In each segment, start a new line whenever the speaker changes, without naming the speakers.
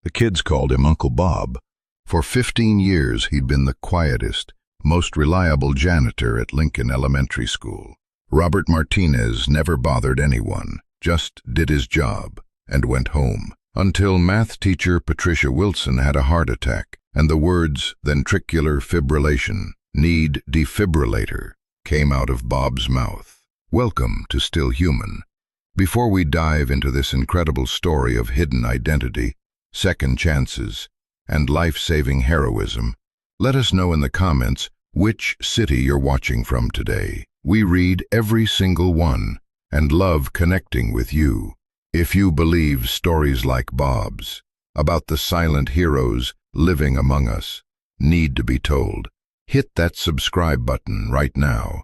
The kids called him Uncle Bob. For 15 years he'd been the quietest, most reliable janitor at Lincoln Elementary School. Robert Martinez never bothered anyone, just did his job, and went home. Until math teacher Patricia Wilson had a heart attack, and the words ventricular fibrillation, need defibrillator, came out of Bob's mouth. Welcome to Still Human. Before we dive into this incredible story of hidden identity, second chances, and life-saving heroism, let us know in the comments which city you're watching from today. We read every single one and love connecting with you. If you believe stories like Bob's, about the silent heroes living among us, need to be told, hit that subscribe button right now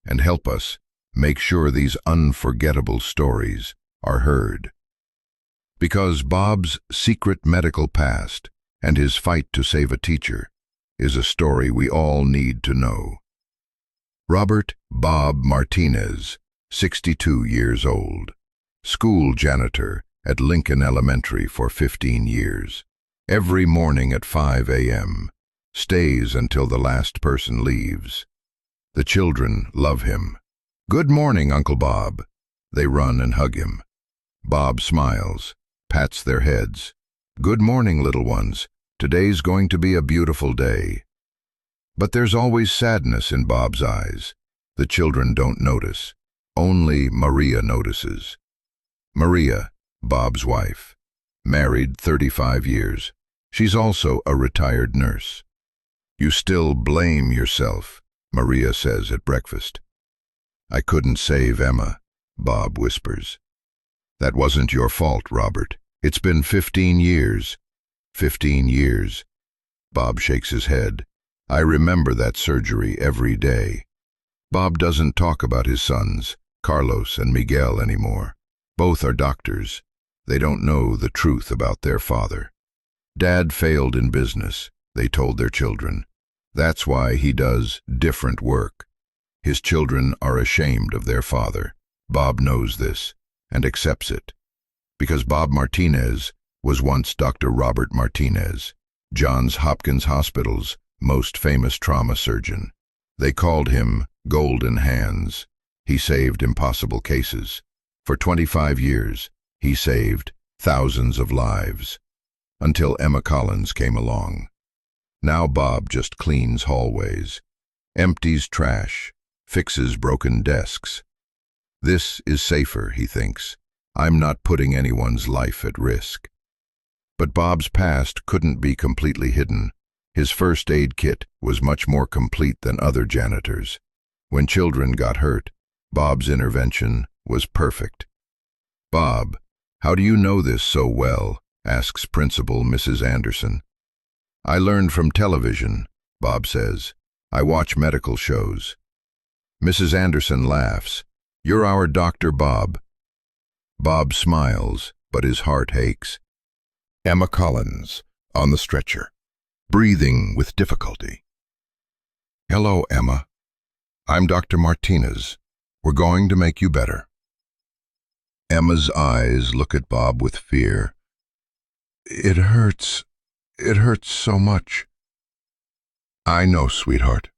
and help us make sure these unforgettable stories are heard. Because Bob's secret medical past and his fight to save a teacher is a story we all need to know. Robert Bob Martinez, 62 years old, school janitor at Lincoln Elementary for 15 years. Every morning at 5 a.m., stays until the last person leaves. The children love him. "Good morning, Uncle Bob." They run and hug him. Bob smiles, pats their heads. "Good morning, little ones. Today's going to be a beautiful day." But there's always sadness in Bob's eyes. The children don't notice. Only Maria notices. Maria, Bob's wife, married 35 years. She's also a retired nurse. "You still blame yourself," Maria says at breakfast. "I couldn't save Emma," Bob whispers. "That wasn't your fault, Robert. It's been 15 years. 15 years. Bob shakes his head. "I remember that surgery every day." Bob doesn't talk about his sons, Carlos and Miguel, anymore. Both are doctors. They don't know the truth about their father. Dad failed in business, they told their children. That's why he does different work. His children are ashamed of their father. Bob knows this and accepts it. Because Bob Martinez was once Dr. Robert Martinez, Johns Hopkins Hospital's most famous trauma surgeon. They called him Golden Hands. He saved impossible cases. For 25 years, he saved thousands of lives. Until Emma Collins came along. Now Bob just cleans hallways, empties trash, fixes broken desks. This is safer, he thinks. I'm not putting anyone's life at risk. But Bob's past couldn't be completely hidden. His first aid kit was much more complete than other janitors. When children got hurt, Bob's intervention was perfect. "Bob, how do you know this so well?" asks Principal Mrs. Anderson. "I learned from television," Bob says. "I watch medical shows." Mrs. Anderson laughs. "You're our Dr. Bob." Bob smiles, but his heart aches. Emma Collins, on the stretcher, breathing with difficulty. "Hello, Emma. I'm Dr. Martinez. We're going to make you better." Emma's eyes look at Bob with fear. It hurts so much." "I know, sweetheart.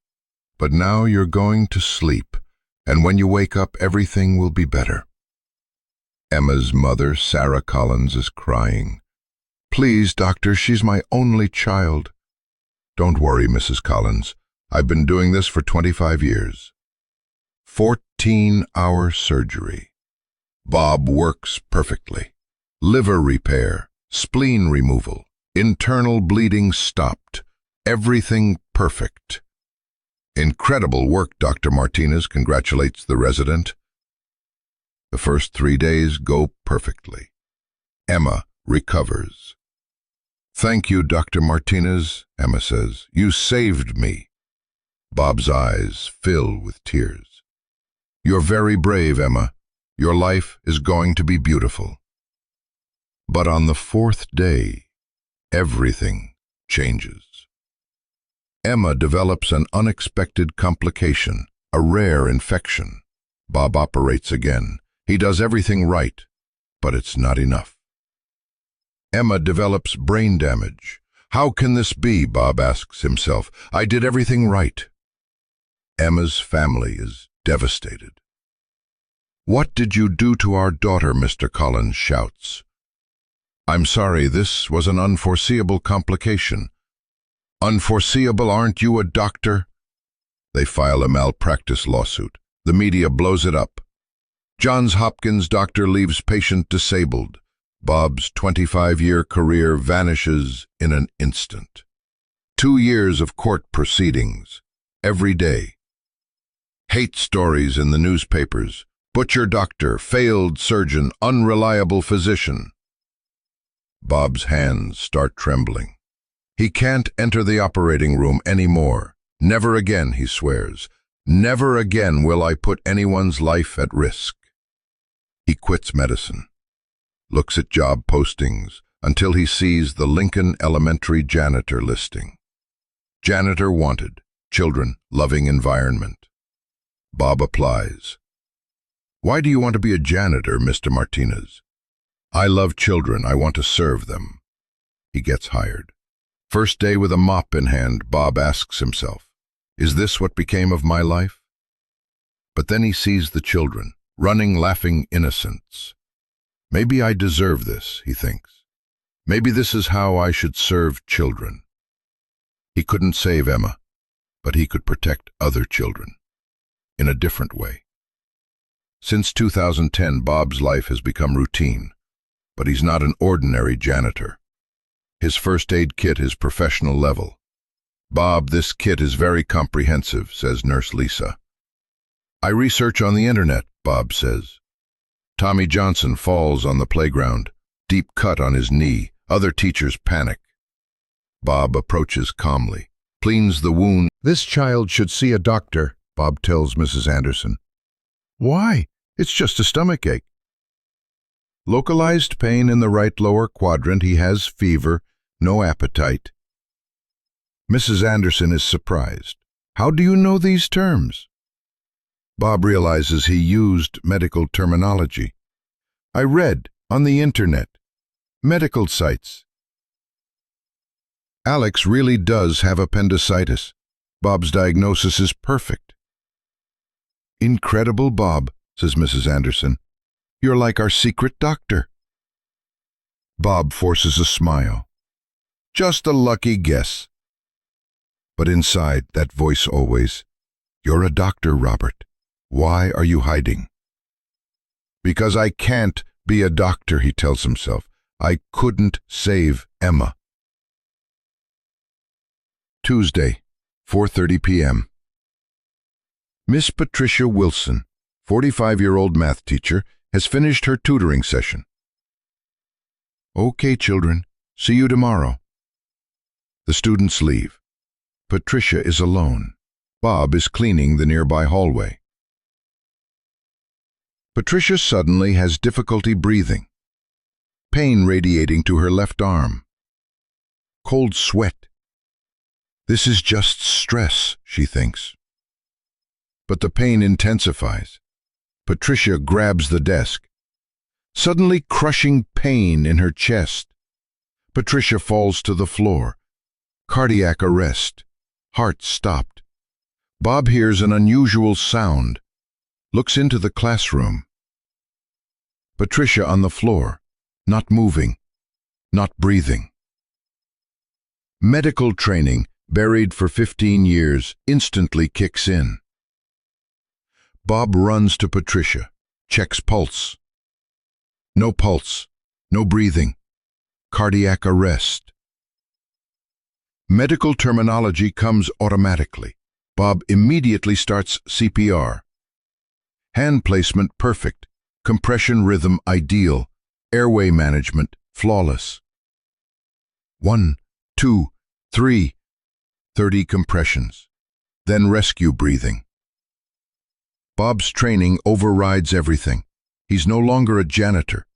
But now you're going to sleep, and when you wake up, everything will be better." Emma's mother, Sarah Collins, is crying. "Please, doctor, she's my only child." "Don't worry, Mrs. Collins. I've been doing this for 25 years. 14-hour surgery. Bob works perfectly. Liver repair, spleen removal, internal bleeding stopped. Everything perfect." "Incredible work, Dr. Martinez," congratulates the resident. The first 3 days go perfectly. Emma recovers. "Thank you, Dr. Martinez," Emma says. "You saved me." Bob's eyes fill with tears. "You're very brave, Emma. Your life is going to be beautiful." But on the 4th day, everything changes. Emma develops an unexpected complication, a rare infection. Bob operates again. He does everything right, but it's not enough. Emma develops brain damage. How can this be, Bob asks himself. I did everything right. Emma's family is devastated. What did you do to our daughter, Mr. Collins shouts. I'm sorry, this was an unforeseeable complication. Unforeseeable, aren't you a doctor? They file a malpractice lawsuit. The media blows it up. Johns Hopkins doctor leaves patient disabled. Bob's 25-year career vanishes in an instant. 2 years of court proceedings, every day. Hate stories in the newspapers. Butcher doctor, failed surgeon, unreliable physician. Bob's hands start trembling. He can't enter the operating room anymore. Never again, he swears. Never again will I put anyone's life at risk. He quits medicine, looks at job postings until he sees the Lincoln Elementary janitor listing. Janitor wanted, children, loving environment. Bob applies. Why do you want to be a janitor, Mr. Martinez? I love children, I want to serve them. He gets hired. First day with a mop in hand, Bob asks himself, is this what became of my life? But then he sees the children, running, laughing innocents. Maybe I deserve this, he thinks. Maybe this is how I should serve children. He couldn't save Emma, but he could protect other children in a different way. Since 2010, Bob's life has become routine, but he's not an ordinary janitor. His first aid kit is professional level. Bob, this kit is very comprehensive, says Nurse Lisa. I research on the internet, Bob says. Tommy Johnson falls on the playground, deep cut on his knee. Other teachers panic. Bob approaches calmly, cleans the wound. This child should see a doctor, Bob tells Mrs. Anderson. Why? It's just a stomachache. Localized pain in the right lower quadrant. He has fever, no appetite. Mrs. Anderson is surprised. How do you know these terms? Bob realizes he used medical terminology. I read on the internet. Medical sites. Alex really does have appendicitis. Bob's diagnosis is perfect. Incredible, Bob, says Mrs. Anderson. You're like our secret doctor. Bob forces a smile. Just a lucky guess. But inside, that voice always, you're a doctor, Robert. Why are you hiding? Because I can't be a doctor, he tells himself. I couldn't save Emma. Tuesday, 4:30 p.m. Miss Patricia Wilson, 45-year-old math teacher, has finished her tutoring session. Okay, children, see you tomorrow. The students leave. Patricia is alone. Bob is cleaning the nearby hallway. Patricia suddenly has difficulty breathing. Pain radiating to her left arm. Cold sweat. This is just stress, she thinks. But the pain intensifies. Patricia grabs the desk. Suddenly crushing pain in her chest. Patricia falls to the floor. Cardiac arrest. Heart stopped. Bob hears an unusual sound. Looks into the classroom. Patricia on the floor, not moving, not breathing. Medical training, buried for 15 years, instantly kicks in. Bob runs to Patricia, checks pulse. No pulse, no breathing, cardiac arrest. Medical terminology comes automatically. Bob immediately starts CPR. Hand placement perfect, compression rhythm ideal, airway management flawless. 1, 2, 3, 30 compressions. Then rescue breathing. Bob's training overrides everything. He's no longer a janitor.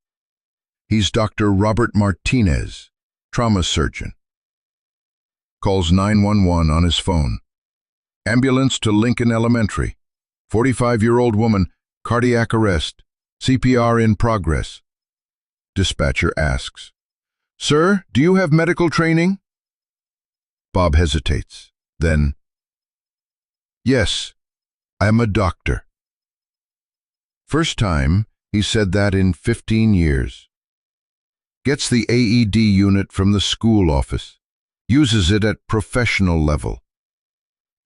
He's Dr. Robert Martinez, trauma surgeon. Calls 911 on his phone. Ambulance to Lincoln Elementary. 45-year-old woman, cardiac arrest, CPR in progress. Dispatcher asks, Sir, do you have medical training? Bob hesitates. Then, yes, I'm a doctor. First time he said that in 15 years. Gets the AED unit from the school office. Uses it at professional level.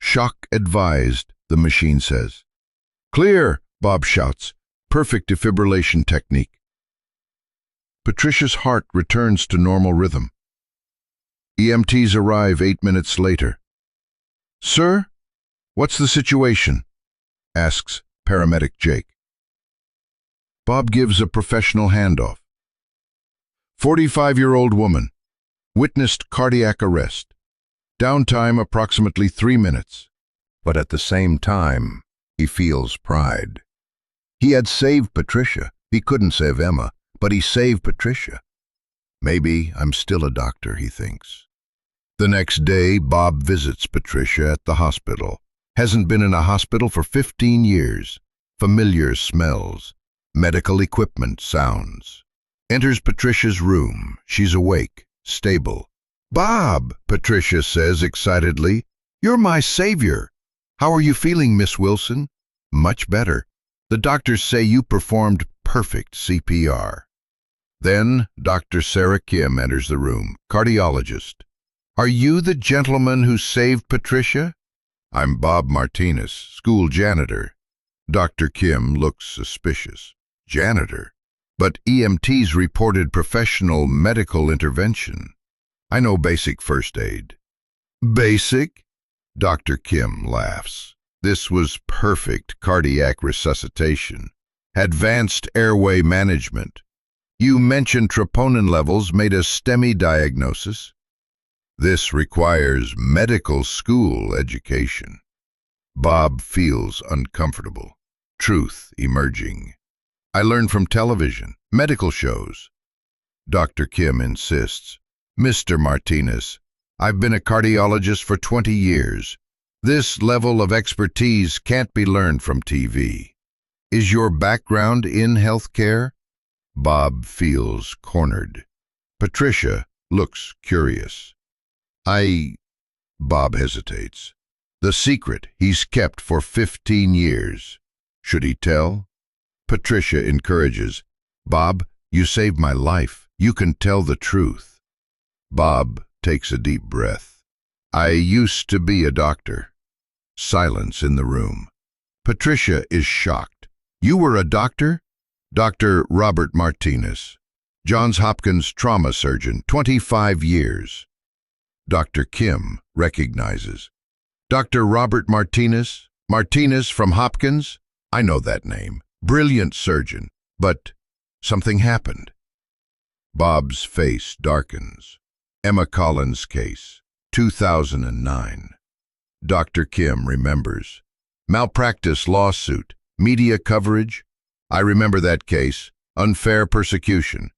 Shock advised, the machine says. Clear, Bob shouts. Perfect defibrillation technique. Patricia's heart returns to normal rhythm. EMTs arrive 8 minutes later. Sir, what's the situation? Asks paramedic Jake. Bob gives a professional handoff. 45-year-old woman. Witnessed cardiac arrest. Downtime approximately 3 minutes. But at the same time, he feels pride. He had saved Patricia. He couldn't save Emma, but he saved Patricia. Maybe I'm still a doctor, he thinks. The next day, Bob visits Patricia at the hospital. Hasn't been in a hospital for 15 years. Familiar smells. Medical equipment sounds. Enters Patricia's room. She's awake, stable. Bob, Patricia says excitedly, you're my savior. How are you feeling, Miss Wilson? Much better. The doctors say you performed perfect CPR. Then Dr. Sarah Kim enters the room, cardiologist. Are you the gentleman who saved Patricia? I'm Bob Martinez, school janitor. Dr. Kim looks suspicious. Janitor? But EMTs reported professional medical intervention. I know basic first aid. Basic? Dr. Kim laughs. This was perfect cardiac resuscitation. Advanced airway management. You mentioned troponin levels made a STEMI diagnosis. This requires medical school education. Bob feels uncomfortable. Truth emerging. I learned from television, medical shows. Dr. Kim insists. Mr. Martinez, I've been a cardiologist for 20 years. This level of expertise can't be learned from TV. Is your background in healthcare? Bob feels cornered. Patricia looks curious. Bob hesitates. The secret he's kept for 15 years. Should he tell? Patricia encourages. Bob, you saved my life. You can tell the truth. Bob takes a deep breath. I used to be a doctor. Silence in the room. Patricia is shocked. You were a doctor? Dr. Robert Martinez. Johns Hopkins trauma surgeon, 25 years. Dr. Kim recognizes. Dr. Robert Martinez? Martinez from Hopkins? I know that name. Brilliant surgeon. But something happened. Bob's face darkens. Emma Collins' case, 2009. Dr. Kim remembers. Malpractice lawsuit, media coverage. I remember that case. Unfair persecution.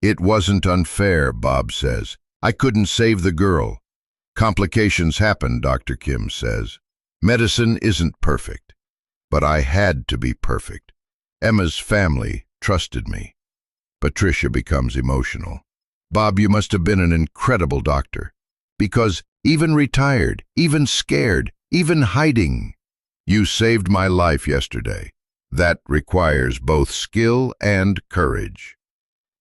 It wasn't unfair, Bob says. I couldn't save the girl. Complications happen, Dr. Kim says. Medicine isn't perfect. But I had to be perfect. Emma's family trusted me. Patricia becomes emotional. Bob, you must have been an incredible doctor. Because even retired, even scared, even hiding, you saved my life yesterday. That requires both skill and courage.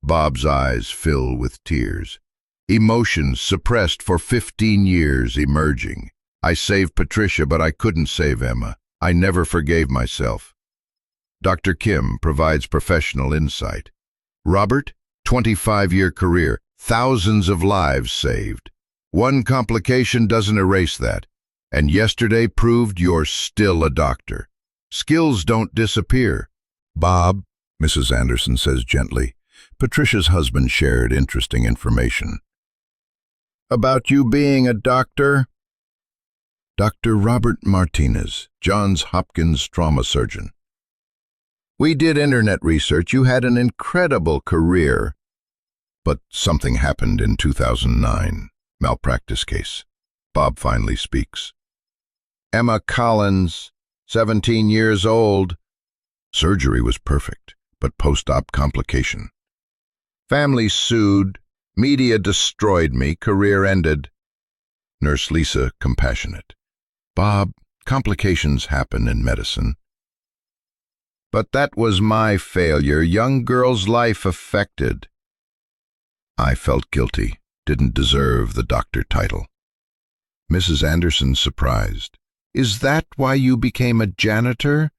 Bob's eyes fill with tears. Emotions suppressed for 15 years emerging. I saved Patricia, but I couldn't save Emma. I never forgave myself. Dr. Kim provides professional insight. Robert, 25-year career, thousands of lives saved. One complication doesn't erase that. And yesterday proved you're still a doctor. Skills don't disappear. Bob, Mrs. Anderson says gently, Patricia's husband shared interesting information. About you being a doctor? Dr. Robert Martinez, Johns Hopkins trauma surgeon. We did internet research. You had an incredible career. But something happened in 2009. Malpractice case. Bob finally speaks. Emma Collins, 17 years old. Surgery was perfect, but post-op complication. Family sued. Media destroyed me, career ended. Nurse Lisa, compassionate. Bob, complications happen in medicine. But that was my failure, young girl's life affected. I felt guilty, didn't deserve the doctor title. Mrs. Anderson, surprised. Is that why you became a janitor?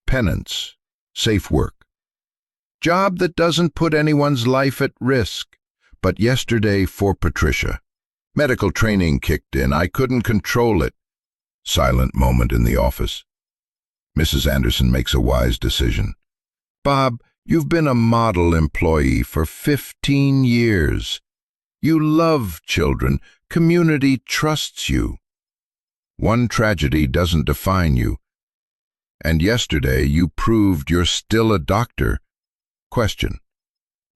Penance, safe work. Job that doesn't put anyone's life at risk. But yesterday for Patricia. Medical training kicked in, I couldn't control it. Silent moment in the office. Mrs. Anderson makes a wise decision. Bob, you've been a model employee for 15 years. You love children. Community trusts you. One tragedy doesn't define you. And yesterday you proved you're still a doctor. Question.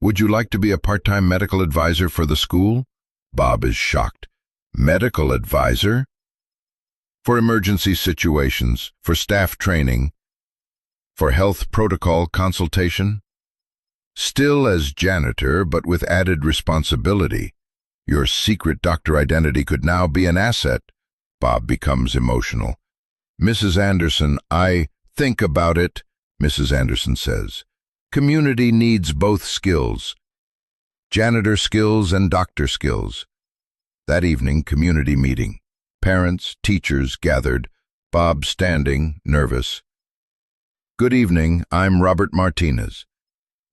Would you like to be a part-time medical advisor for the school? Bob is shocked. Medical advisor? For emergency situations, for staff training, for health protocol consultation? Still as janitor, but with added responsibility. Your secret doctor identity could now be an asset. Bob becomes emotional. Mrs. Anderson, I think about it, Mrs. Anderson says. Community needs both skills. Janitor skills and doctor skills. That evening, community meeting. Parents, teachers gathered. Bob standing, nervous. Good evening, I'm Robert Martinez.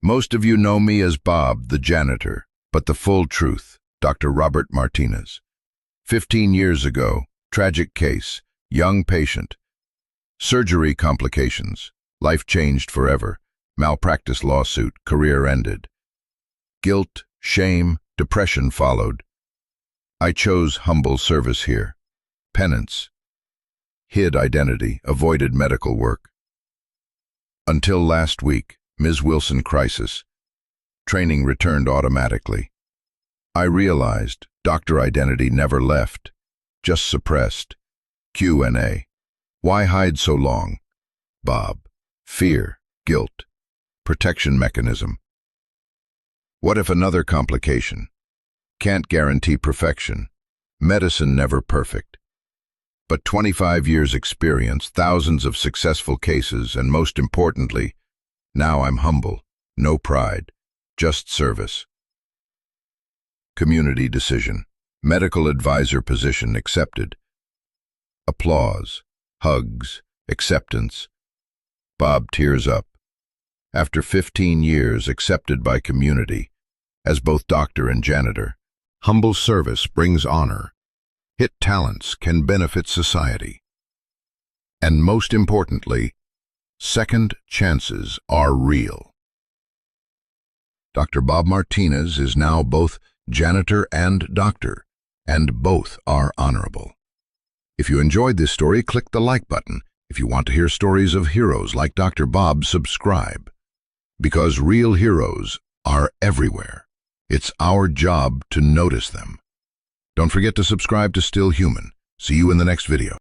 Most of you know me as Bob, the janitor, but the full truth, Dr. Robert Martinez. 15 years ago, tragic case, young patient. Surgery complications, life changed forever. Malpractice lawsuit, career ended. Guilt, shame, depression followed. I chose humble service here. Penance. Hid identity, avoided medical work. Until last week, Ms. Wilson crisis. Training returned automatically. I realized doctor identity never left, just suppressed. Q&A. Why hide so long? Bob. Fear, guilt, protection mechanism. What if another complication? Can't guarantee perfection. Medicine never perfect. But 25 years experience, thousands of successful cases, and most importantly, now I'm humble, no pride, just service. Community decision. Medical advisor position accepted. Applause, hugs, acceptance. Bob tears up. After 15 years accepted by community, as both doctor and janitor. Humble service brings honor. Hit talents can benefit society. And most importantly, second chances are real. Dr. Bob Martinez is now both janitor and doctor, and both are honorable. If you enjoyed this story, click the like button. If you want to hear stories of heroes like Dr. Bob, subscribe. Because real heroes are everywhere. It's our job to notice them. Don't forget to subscribe to Still Human. See you in the next video.